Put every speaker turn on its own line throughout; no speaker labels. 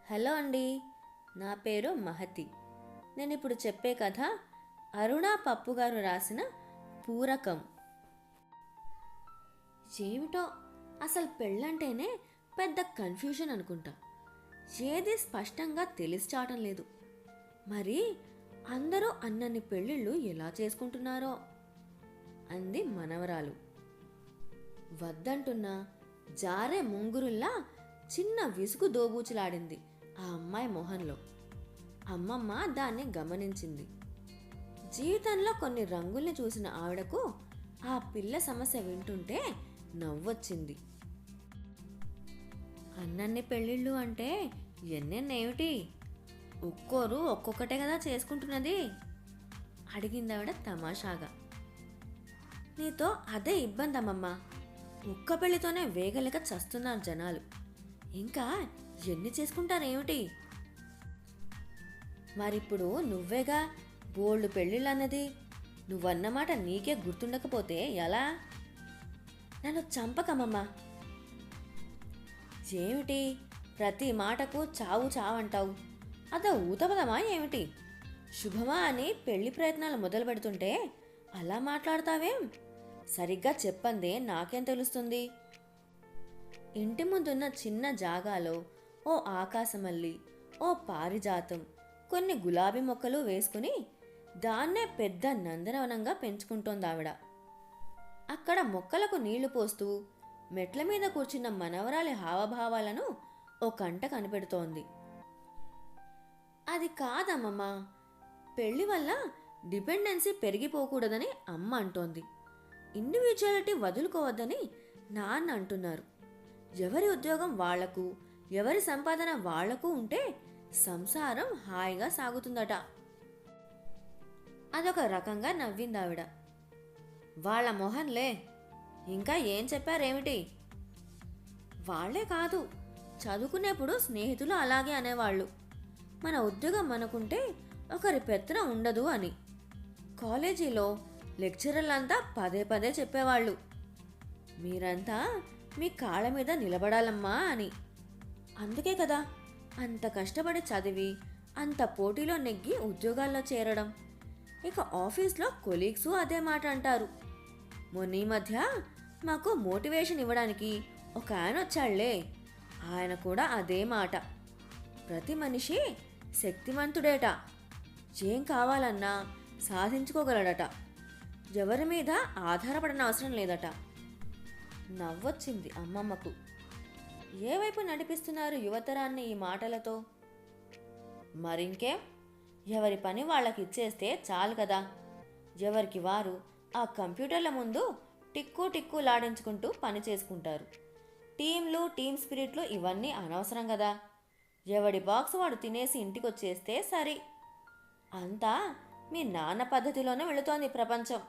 Hello అండి, నా పేరు మహతి. నేను ఇప్పుడు చెప్పే కథ అరుణ పప్పు గారు రాసిన పూరకం. ఏమిటో అసలు పెళ్ళంటేనే పెద్ద కన్ఫ్యూజన్ అనుకుంటా. ఏది స్పష్టంగా తెలిసి చాటం లేదు. మరి అందరూ అన్నన్ని పెళ్ళిళ్ళు ఎలా చేసుకుంటున్నారో అంది మనవరాలు. వద్దంటున్నా జారే ముంగురుల్లా చిన్న విసుగు దోబూచులాడింది ఆ అమ్మాయి మొహంలో. అమ్మమ్మ దాన్ని గమనించింది. జీవితంలో కొన్ని రంగుల్ని చూసిన ఆవిడకు ఆ పిల్ల సమస్య వింటుంటే నవ్వొచ్చింది. అన్నన్ని పెళ్ళిళ్ళు అంటే ఎన్నెన్నేమిటి? ఒక్కోరు ఒక్కొక్కటే కదా చేసుకుంటున్నది అడిగిందావిడ తమాషాగా. నీతో అదే ఇబ్బంది అమ్మమ్మ. ఒక్క పెళ్లితోనే వేగలేక చస్తున్నారు జనాలు. ఇంకా ఎన్ని చేసుకుంటారేమిటి? మరిప్పుడు నువ్వేగా బోల్డ్ పెళ్ళిళ్ళన్నది. నువ్వన్నమాట నీకే గుర్తుండకపోతే ఎలా? నన్ను చంపకమ్మమ్మా. ఏమిటి ప్రతి మాటకు చావు చావంటావు? అదో ఊతపదమా ఏమిటి? శుభమా అని పెళ్లి ప్రయత్నాలు మొదలు పెడుతుంటే అలా మాట్లాడతావేం? సరిగ్గా చెప్పందే నాకేం తెలుస్తుంది? ఇంటి ముందున్న చిన్న జాగాలో ఓ ఆకాశమల్లి, ఓ పారిజాతం, కొన్ని గులాబీ మొక్కలు వేసుకుని దాన్నే పెద్ద నందనవనంగా పెంచుకుంటోందావిడ. అక్కడ మొక్కలకు నీళ్లు పోస్తూ మెట్ల మీద కూర్చున్న మనవరాలి హావభావాలను ఓ కంట కనిపెడుతోంది. అది కాదమ్మమ్మా, పెళ్లి వల్ల డిపెండెన్సీ పెరిగిపోకూడదని అమ్మ అంటోంది. ఇండివిజువాలిటీ వదులుకోవద్దని నాన్న అంటున్నారు. ఎవరి ఉద్యోగం వాళ్లకు, ఎవరి సంపాదన వాళ్లకు ఉంటే సంసారం హాయిగా సాగుతుందట. అదొక రకంగా నవ్విందావిడ. వాళ్ళ మొహన్లే, ఇంకా ఏం చెప్పారేమిటి? వాళ్లే కాదు, చదువుకునేప్పుడు స్నేహితులు అలాగే అనేవాళ్ళు. మన ఉద్యోగం మనకుంటే ఒకరి పెత్తనం ఉండదు అని. కాలేజీలో లెక్చరర్లంతా పదే పదే చెప్పేవాళ్ళు, మీరంతా మీ కాళ్ళ మీద నిలబడాలమ్మా అని. అందుకే కదా అంత కష్టపడి చదివి అంత పోటీలో నెగ్గి ఉద్యోగాల్లో చేరడం. ఇక ఆఫీస్లో కొలీగ్సు అదే మాట అంటారు. మొన్న ఈ మధ్య మాకు మోటివేషన్ ఇవ్వడానికి ఒక ఆయన వచ్చాళ్లే, ఆయన కూడా అదే మాట. ప్రతి మనిషి శక్తిమంతుడేట, ఏం కావాలన్నా సాధించుకోగలడట, ఎవరి మీద ఆధారపడనవసరం లేదట. నవ్వొచ్చింది అమ్మమ్మకు. ఏ వైపు నడిపిస్తున్నారు యువతరాన్ని ఈ మాటలతో? మరింకేం, ఎవరి పని వాళ్ళకిచ్చేస్తే చాలు కదా. ఎవరికి వారు ఆ కంప్యూటర్ల ముందు టిక్కు టిక్కు లాడించుకుంటూ పని చేసుకుంటారు. టీంలు, టీమ్ స్పిరిట్లు ఇవన్నీ అనవసరం కదా. ఎవడి బాక్స్ వాడు తినేసి ఇంటికొచ్చేస్తే సరి. అంతా మీ నాన్న పద్ధతిలోనే వెళుతోంది ప్రపంచం.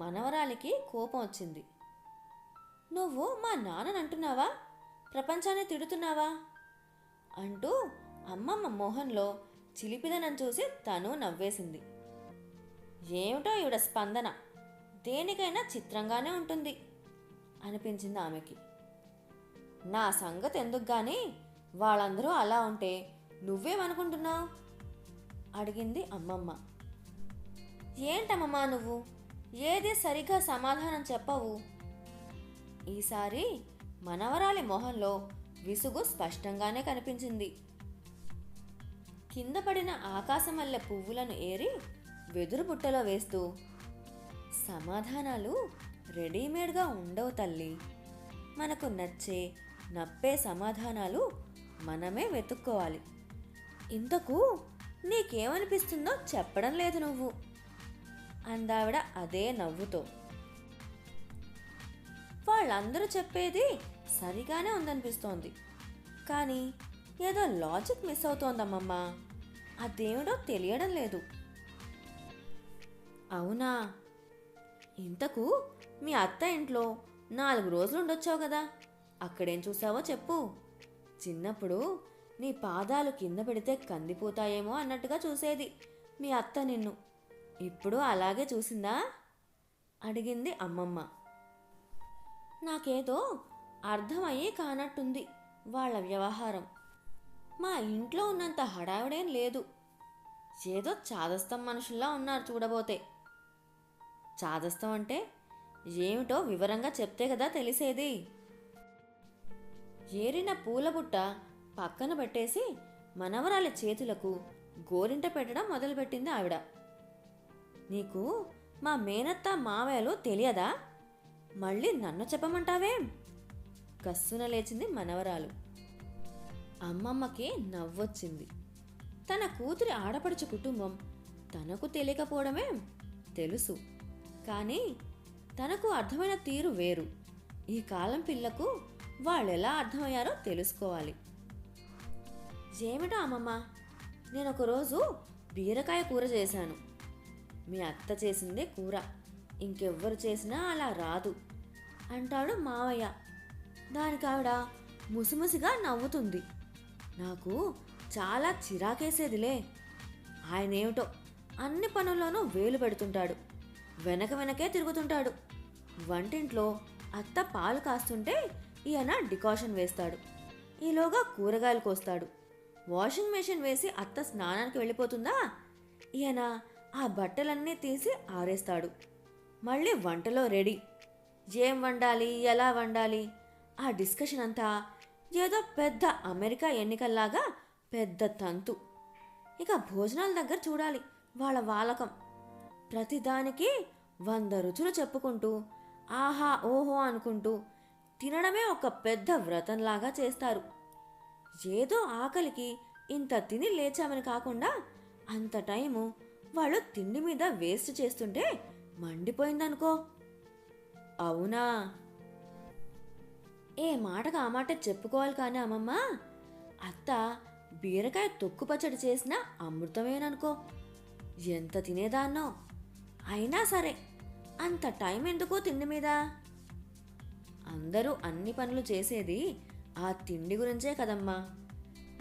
మనవరాలికి కోపం వచ్చింది. నువ్వు మా నాన్నని అంటున్నావా? ప్రపంచాన్ని తిడుతున్నావా? అంటూ అమ్మమ్మ మోహన్లో చిలిపిదనం చూసి తను నవ్వేసింది. ఏమిటో ఈవిడ స్పందన దేనికైనా చిత్రంగానే ఉంటుంది అనిపించింది ఆమెకి. నా సంగతి ఎందుకు గాని, వాళ్ళందరూ అలా ఉంటే నువ్వేమనుకుంటున్నావు అడిగింది అమ్మమ్మ. ఏంటమ్మమ్మా నువ్వు ఏది సరిగ్గా సమాధానం చెప్పవు? ఈసారి మనవరాలి మొహంలో విసుగు స్పష్టంగానే కనిపించింది. కింద పడిన ఆకాశమల్లె పువ్వులను ఏరి వెదురు బుట్టలో వేస్తూ, సమాధానాలు రెడీమేడ్గా ఉండవు తల్లి. మనకు నచ్చే నప్పే సమాధానాలు మనమే వెతుక్కోవాలి. ఇంతకు నీకేమనిపిస్తుందో చెప్పడం లేదు నువ్వు అందావిడ అదే నవ్వుతో. వాళ్ళందరూ చెప్పేది సరిగానే ఉందనిపిస్తోంది, కానీ ఏదో లాజిక్ మిస్ అవుతోందమ్మమ్మా. అదేమిటో తెలియడం లేదు. అవునా? ఇంతకు మీ అత్త ఇంట్లో 4 రోజులు ఉండొచ్చావు కదా, అక్కడేం చూసావో చెప్పు. చిన్నప్పుడు నీ పాదాలు కింద పెడితే కందిపోతాయేమో అన్నట్టుగా చూసేది మీ అత్త నిన్ను. ఇప్పుడు అలాగే చూసిందా అడిగింది అమ్మమ్మ. నాకేదో అర్థమయ్యే కానట్టుంది వాళ్ళ వ్యవహారం మా ఇంట్లో ఉన్నంత హడావిడేం లేదు. ఏదో చాదస్తం మనుషుల్లా ఉన్నారు చూడబోతే. చాదస్తం అంటే ఏమిటో వివరంగా చెప్తే కదా తెలిసేది. ఏరిన పూలబుట్ట పక్కన పెట్టేసి మనవరాలి చేతులకు గోరింట పెట్టడం మొదలుపెట్టింది ఆవిడ. నీకు మా మేనత్త మావయ్యలు తెలియదా? మళ్ళీ నన్ను చెప్పమంటావేం? కస్సున లేచింది మనవరాలు. అమ్మమ్మకి నవ్వొచ్చింది. తన కూతురి ఆడపడుచు కుటుంబం తనకు తెలియకపోవడమే తెలుసు, కానీ తనకు అర్థమైన తీరు వేరు. ఈ కాలం పిల్లకు వాళ్ళెలా అర్థమయ్యారో తెలుసుకోవాలి. ఏమిటో అమ్మమ్మ, నేను ఒకరోజు బీరకాయ కూర చేశాను. మీ అత్త చేసిందే కూర, ఇంకెవ్వరు చేసినా అలా రాదు అంటాడు మావయ్య. దానికి ఆవిడ ముసిముసిగా నవ్వుతుంది. నాకు చాలా చిరాకేసేదిలే. ఆయనేమిటో అన్ని పనుల్లోనూ వేలు పెడుతుంటాడు, వెనక వెనకే తిరుగుతుంటాడు. వంటింట్లో అత్త పాలు కాస్తుంటే ఈయన డికాషన్ వేస్తాడు, ఈలోగా కూరగాయలు కోస్తాడు. వాషింగ్ మెషిన్ వేసి అత్త స్నానానికి వెళ్ళిపోతుందా, ఈయన ఆ బట్టలన్నీ తీసి ఆరేస్తాడు. మళ్ళీ వంటలో రెడీ. ఏం వండాలి, ఎలా వండాలి, ఆ డిస్కషన్ అంతా ఏదో పెద్ద అమెరికా ఎన్నికల్లాగా పెద్ద తంతు. ఇక భోజనాల దగ్గర చూడాలి వాళ్ళ వాలకం. ప్రతిదానికి 100 రుచులు చెప్పుకుంటూ ఆహా ఓహో అనుకుంటూ తినడమే ఒక పెద్ద వ్రతంలాగా చేస్తారు. ఏదో ఆకలికి ఇంత తిని లేచామని కాకుండా అంత టైము వాళ్ళు తిండి మీద వేస్ట్ చేస్తుంటే మండిపోయిందనుకో. అవునా? ఏ మాటకు ఆ మాట చెప్పుకోవాలి కానీ అమ్మమ్మ, అత్త బీరకాయ తొక్కు పచ్చడి చేసిన అమృతమేననుకో. ఎంత తినేదాన్నో. అయినా సరే అంత టైం ఎందుకో తిండి మీద. అందరూ అన్ని పనులు చేసేది ఆ తిండి గురించే కదమ్మా.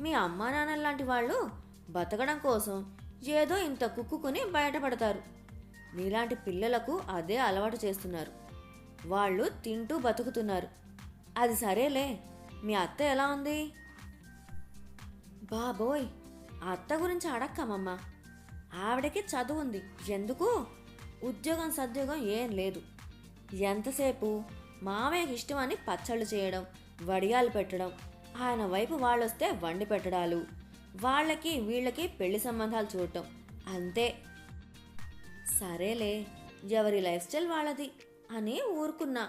మీ అమ్మా నాన్నలాంటి వాళ్ళు బతకడం కోసం ఏదో ఇంత కుక్కుని బయటపడతారు. నీలాంటి పిల్లలకు అదే అలవాటు చేస్తున్నారు. వాళ్ళు తింటూ బతుకుతున్నారు. అది సరేలే, మీ అత్త ఎలా ఉంది? బాబోయ్, అత్త గురించి అడక్కమమ్మా. ఆవిడకి చదువు ఉంది, ఎందుకు? ఉద్యోగం సద్యోగం ఏం లేదు. ఎంతసేపు మామయ్యకి ఇష్టమని పచ్చళ్ళు చేయడం, వడియాలు పెట్టడం, ఆయన వైపు వాళ్ళొస్తే వండి పెట్టడాలు, వాళ్ళకి వీళ్ళకి పెళ్లి సంబంధాలు చూడటం, అంతే. సరేలే, ఎవరి లైఫ్ స్టైల్ వాళ్ళది అని ఊరుకున్నా.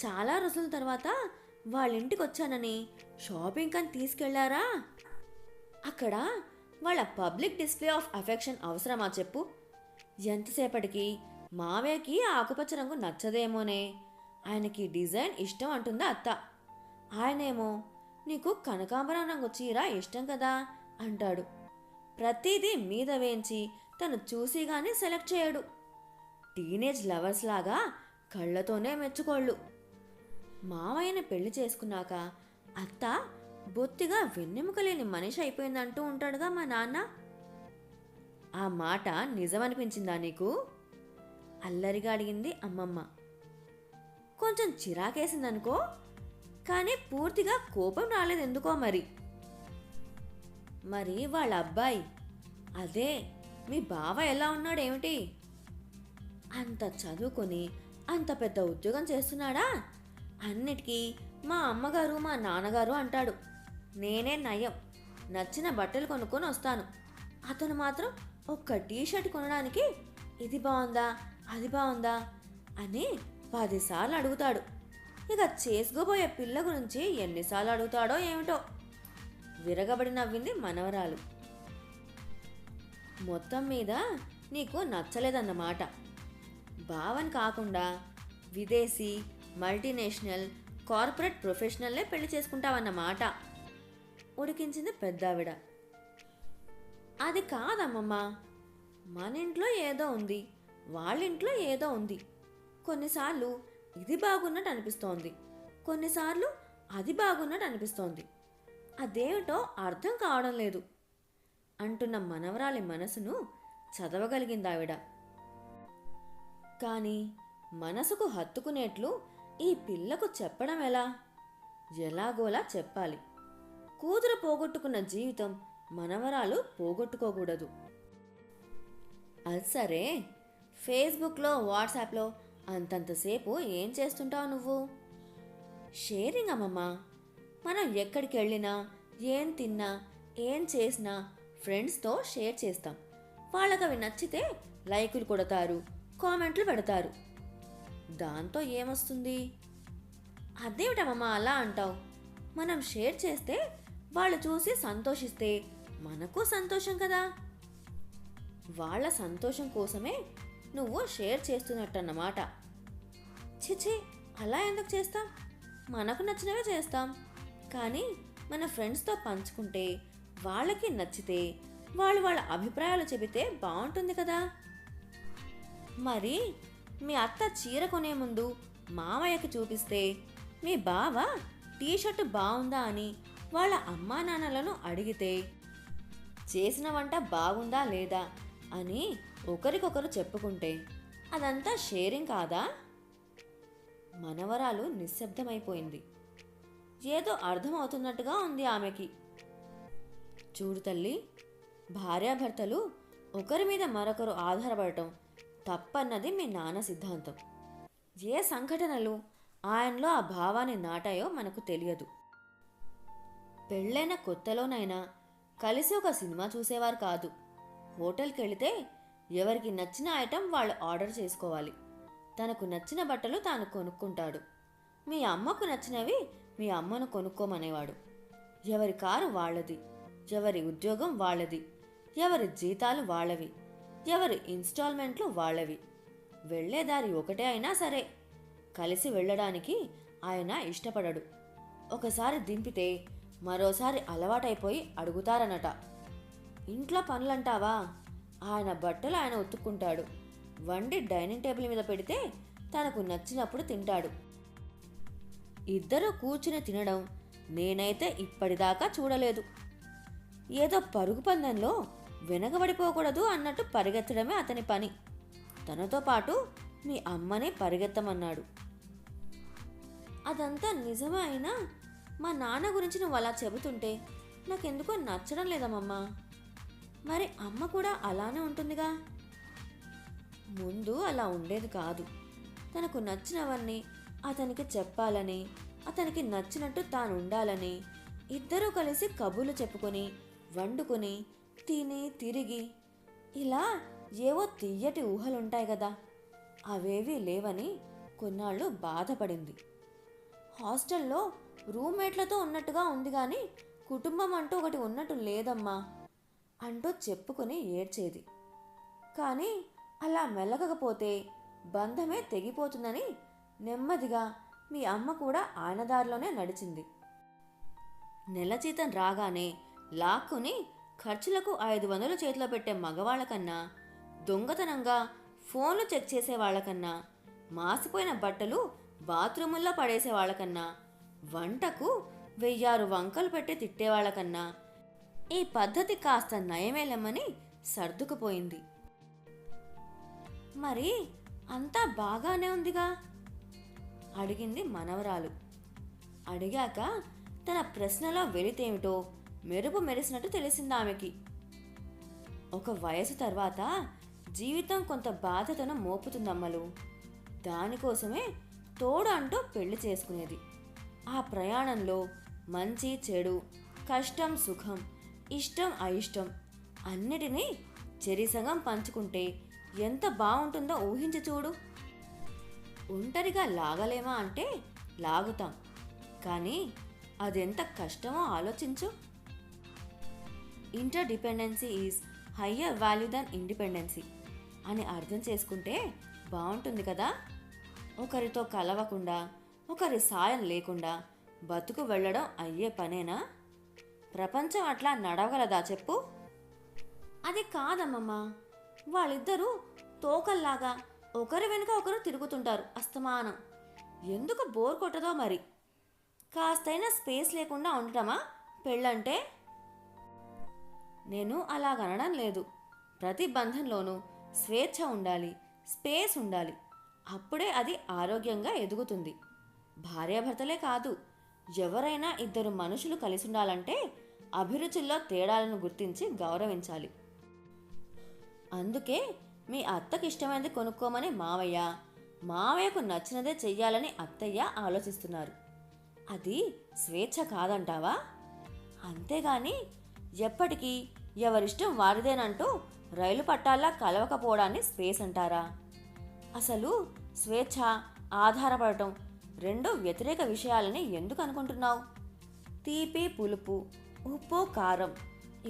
చాలా రోజుల తర్వాత వాళ్ళ ఇంటికి వచ్చానని షాపింగ్ అని తీసుకెళ్లారా? అక్కడ వాళ్ళ పబ్లిక్ డిస్ప్లే ఆఫ్ అఫెక్షన్ అవసరమా చెప్పు? ఎంతసేపటికి మావయ్యకి ఆకుపచ్చ రంగు నచ్చదేమోనే, ఆయనకి డిజైన్ ఇష్టం అంటుందా అత్త. ఆయనేమో నీకు కనకాంబరం రంగు చీర ఇష్టం కదా అంటాడు. ప్రతిదీ మీద వేయించి తను చూసి గాని సెలెక్ట్ చేయడు. టీనేజ్ లవర్స్ లాగా కళ్ళతోనే మెచ్చుకోళ్ళు. మావయ్యని పెళ్లి చేసుకున్నాక అత్త బొత్తిగా వెన్నెముక లేని మనిషి అయిపోయిందంటూ ఉంటాడుగా మా నాన్న. ఆ మాట నిజమనిపించిందా నీకు? అల్లరిగా అడిగింది అమ్మమ్మ. కొంచెం చిరాకేసిందనుకో, కానీ పూర్తిగా కోపం రాలేదెందుకో మరి. మరి వాళ్ళ అబ్బాయి, అదే మీ బావ ఎలా ఉన్నాడేమిటి? అంత చదువుకొని అంత పెద్ద ఉద్యోగం చేస్తున్నాడా? అన్నిటికీ మా అమ్మగారు మా నాన్నగారు అంటాడు. నేనే నయం, నచ్చిన బట్టలు కొనుక్కొని వస్తాను. అతను మాత్రం ఒక్క టీషర్ట్ కొనడానికి ఇది బాగుందా అది బాగుందా అని 10 సార్లు అడుగుతాడు. ఇక చేసుకోబోయే పిల్ల గురించి ఎన్నిసార్లు అడుగుతాడో ఏమిటో. విరగబడి నవ్వింది మనవరాలు. మొత్తం మీద నీకు నచ్చలేదన్నమాట. భావన్ కాకుండా విదేశీ, మల్టీనేషనల్, కార్పొరేట్ ప్రొఫెషనల్లే పెళ్లి చేసుకుంటావన్నమాట. ఉడికించింది పెద్దావిడ. అది కాదమ్మమ్మ, మన ఇంట్లో ఏదో ఉంది, వాళ్ళింట్లో ఏదో ఉంది. కొన్నిసార్లు ఇది బాగున్నట్టు అనిపిస్తోంది, కొన్నిసార్లు అది బాగున్నట్టు అనిపిస్తోంది. అదేమిటో అర్థం కావడం లేదు అంటున్న మనవరాలి మనసును చదవగలిగిందావిడ. కానీ మనసుకు హత్తుకునేట్లు ఈ పిల్లకు చెప్పడం ఎలా? ఎలాగోలా చెప్పాలి. కూతురు పోగొట్టుకున్న జీవితం మనవరాలు పోగొట్టుకోకూడదు. అది సరే, ఫేస్బుక్లో వాట్సాప్లో అంతంతసేపు ఏం చేస్తుంటావు నువ్వు? షేరింగ్ అమ్మమ్మా. మనం ఎక్కడికి వెళ్ళినా, ఏం తిన్నా, ఏం చేసినా ఫ్రెండ్స్తో షేర్ చేస్తాం. వాళ్ళకి అవి నచ్చితే లైకులు కొడతారు, కామెంట్లు పెడతారు. దాంతో ఏమొస్తుంది? అదేమిటమ్మా అలా అంటావు? మనం షేర్ చేస్తే వాళ్ళు చూసి సంతోషిస్తే మనకు సంతోషం కదా. వాళ్ళ సంతోషం కోసమే నువ్వు షేర్ చేస్తున్నట్టన్నమాట. చిచి, అలా ఎందుకు చేస్తాం? మనకు నచ్చినవే చేస్తాం. కానీ మన ఫ్రెండ్స్తో పంచుకుంటే వాళ్ళకి నచ్చితే వాళ్ళు వాళ్ళ అభిప్రాయాలు చెబితే బాగుంటుంది కదా. మరి మీ అత్త చీర కొనే ముందు మామయ్యకి చూపిస్తే మీ బావ టీషర్టు బాగుందా అని వాళ్ళ అమ్మా నాన్నలను అడిగితే చేసిన వంట బాగుందా లేదా అని ఒకరికొకరు చెప్పుకుంటే అదంతా షేరింగ్ కాదా? మనవరాలు నిశ్శబ్దమైపోయింది. ఏదో అర్థమవుతున్నట్టుగా ఉంది ఆమెకి. చూడు తల్లి, భార్యాభర్తలు ఒకరి మీద మరొకరు ఆధారపడటం తప్పన్నది మీ నాన్న సిద్ధాంతం. ఏ సంఘటనలు ఆయనలో ఆ భావాన్ని నాటాయో మనకు తెలియదు. పెళ్ళైన కొత్తలోనైనా కలిసి ఒక సినిమా చూసేవారు కాదు. హోటల్కి వెళితే ఎవరికి నచ్చిన ఐటెం వాళ్ళు ఆర్డర్ చేసుకోవాలి. తనకు నచ్చిన బట్టలు తాను కొనుక్కుంటాడు. మీ అమ్మకు నచ్చినవి మీ అమ్మను కొనుక్కోమనేవాడు. ఎవరి కారు వాళ్ళది, ఎవరి ఉద్యోగం వాళ్ళది, ఎవరి జీతాలు వాళ్ళవి, ఎవరి ఇన్స్టాల్మెంట్లు వాళ్ళవి. వెళ్ళేదారి ఒకటే అయినా సరే కలిసి వెళ్ళడానికి ఆయన ఇష్టపడడు. ఒకసారి దింపితే మరోసారి అలవాటైపోయి అడుగుతారనట. ఇంట్లో పనులంటావా? ఆయన బట్టలు ఆయన ఉతుక్కుంటాడు. వండి డైనింగ్ టేబుల్ మీద పెడితే తనకు నచ్చినప్పుడు తింటాడు. ఇద్దరూ కూర్చుని తినడం నేనైతే ఇప్పటిదాకా చూడలేదు. ఏదో పరుగు పందెంలో వెనకబడిపోకూడదు అన్నట్టు పరిగెత్తడమే అతని పని. తనతో పాటు మీ అమ్మని పరిగెత్తమన్నాడు. అదంతా నిజమే అయినా మా నాన్న గురించి నువ్వు అలా చెబుతుంటే నాకెందుకో నచ్చడం లేదమ్మమ్మా. మరి అమ్మ కూడా అలానే ఉంటుందిగా. ముందు అలా ఉండేది కాదు. తనకు నచ్చినవన్నీ అతనికి చెప్పాలని, అతనికి నచ్చినట్టు తాను ఉండాలని ఇద్దరూ కలిసి కబుర్లు చెప్పుకొని వండుకొని తిని తిరిగి ఇలా ఏవో తియ్యటి ఊహలుంటాయి కదా, అవేవీ లేవని కొన్నాళ్ళు బాధపడింది. హాస్టల్లో రూమ్మేట్లతో ఉన్నట్టుగా ఉంది కానీ కుటుంబం అంటూ ఒకటి ఉన్నట్టు లేదమ్మా అంటూ చెప్పుకొని ఏడ్చేది. కానీ అలా మెల్లకపోతే బంధమే తెగిపోతుందని నెమ్మదిగా మీ అమ్మ కూడా ఆయన దారిలోనే నడిచింది. నెల జీతం రాగానే లాక్కుని ఖర్చులకు 500 చేతిలో పెట్టే మగవాళ్ళ కన్నా, దొంగతనంగా ఫోన్లు చెక్ చేసే వాళ్ళకన్నా, మాసిపోయిన బట్టలు బాత్రూముల్లో పడేసే వాళ్ళకన్నా, వంటకు 1000 వంకలు పెట్టి తిట్టేవాళ్ళకన్నా ఈ పద్ధతి కాస్త నయమేలమ్మని సర్దుకుపోయింది. మరి అంతా బాగానే ఉందిగా అడిగింది మనవరాలు. అడిగాక తన ప్రశ్నలో వెలితేమిటో మెరుపు మెరిసినట్టు తెలిసింది ఆమెకి. ఒక వయసు తర్వాత జీవితం కొంత బాధ్యతను మోపుతుందమ్మలు. దానికోసమే తోడు అంటూ పెళ్లి చేసుకునేది. ఆ ప్రయాణంలో మంచి చెడు, కష్టం సుఖం, ఇష్టం అయిష్టం అన్నిటినీ చెరిసగం పంచుకుంటే ఎంత బాగుంటుందో ఊహించి చూడు. ఒంటరిగా లాగలేమా అంటే లాగుతాం, కానీ అదెంత కష్టమో ఆలోచించు. Interdependency is higher value than independency అని అర్థం చేసుకుంటే బాగుంటుంది కదా. ఒకరితో కలవకుండా, ఒకరి సాయం లేకుండా బతుకు వెళ్ళడం అయ్యే పనేనా? ప్రపంచం అట్లా నడవగలదా చెప్పు? అది కాదమ్మమ్మా, వాళ్ళిద్దరూ తోకల్లాగా ఒకరి వెనుక ఒకరు తిరుగుతుంటారు అస్తమానం. ఎందుకు బోర్ కొట్టదో మరి. కాస్తైనా స్పేస్ లేకుండా ఉండటమా పెళ్ళంటే? నేను అలాగనడం లేదు. ప్రతి బంధంలోనూ స్వేచ్ఛ ఉండాలి, స్పేస్ ఉండాలి. అప్పుడే అది ఆరోగ్యంగా ఎదుగుతుంది. భార్యాభర్తలే కాదు, ఎవరైనా ఇద్దరు మనుషులు కలిసి ఉండాలంటే అభిరుచుల్లో తేడాలను గుర్తించి గౌరవించాలి. అందుకే మీ అత్తకి ఇష్టమైనది కొనుక్కోమని మావయ్య, మావయ్యకు నచ్చినదే చెయ్యాలని అత్తయ్య ఆలోచిస్తున్నారు. అది స్వేచ్ఛ కాదంటావా? అంతేగాని ఎప్పటికీ ఎవరిష్టం వారిదేనంటూ రైలు పట్టాల్లా కలవకపోవడాన్ని స్పేస్ అంటారా? అసలు స్వేచ్ఛ, ఆధారపడటం రెండు వ్యతిరేక విషయాలని ఎందుకు అనుకుంటున్నావు? తీపి, పులుపు, ఉప్పు, కారం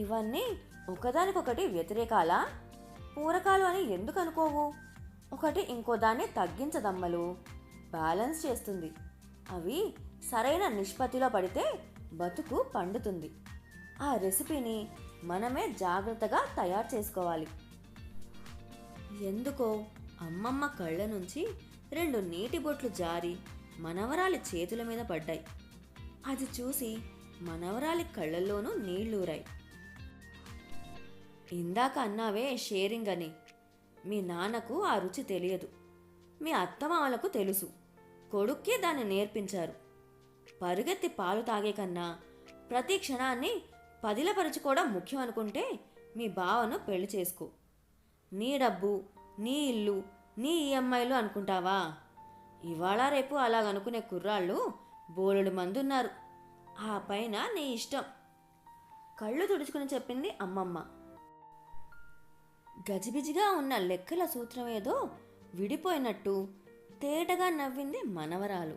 ఇవన్నీ ఒకదానికొకటి వ్యతిరేకాలా, పూరకాలు అని ఎందుకు అనుకోవు? ఒకటి ఇంకో దాన్ని తగ్గించదమ్మలు, బ్యాలెన్స్ చేస్తుంది. అవి సరైన నిష్పత్తిలో పడితే బతుకు పండుతుంది. ఆ రెసిపీని మనమే జాగ్రత్తగా తయారు చేసుకోవాలి. ఎందుకో అమ్మమ్మ కళ్ళ నుంచి 2 నీటి బొట్లు జారి మనవరాలి చేతుల మీద పడ్డాయి. అది చూసి మనవరాలి కళ్ళల్లోనూ నీళ్లూరాయి. ఇందాక అన్నావే షేరింగ్ అని, మీ నాన్నకు ఆ రుచి తెలియదు, మీ అత్తమామలకు తెలుసు. కొడుక్కే దాన్ని నేర్పించారు. పరుగెత్తి పాలు తాగే కన్నా ప్రతి క్షణాన్ని పదిలపరుచుకోవడం ముఖ్యం అనుకుంటే మీ బావను పెళ్లి చేసుకో. నీ డబ్బు, నీ ఇల్లు, నీ ఈఎంఐలు అనుకుంటావా? ఇవాళ రేపు అలాగనుకునే కుర్రాళ్ళు బోలెడు మంది ఉన్నారు. ఆ పైన నీ ఇష్టం. కళ్ళు తుడుచుకుని చెప్పింది అమ్మమ్మ. గజిబిజిగా ఉన్న లెక్కల సూత్రమేదో విడిపోయినట్టు తేటగా నవ్వింది మనవరాలు.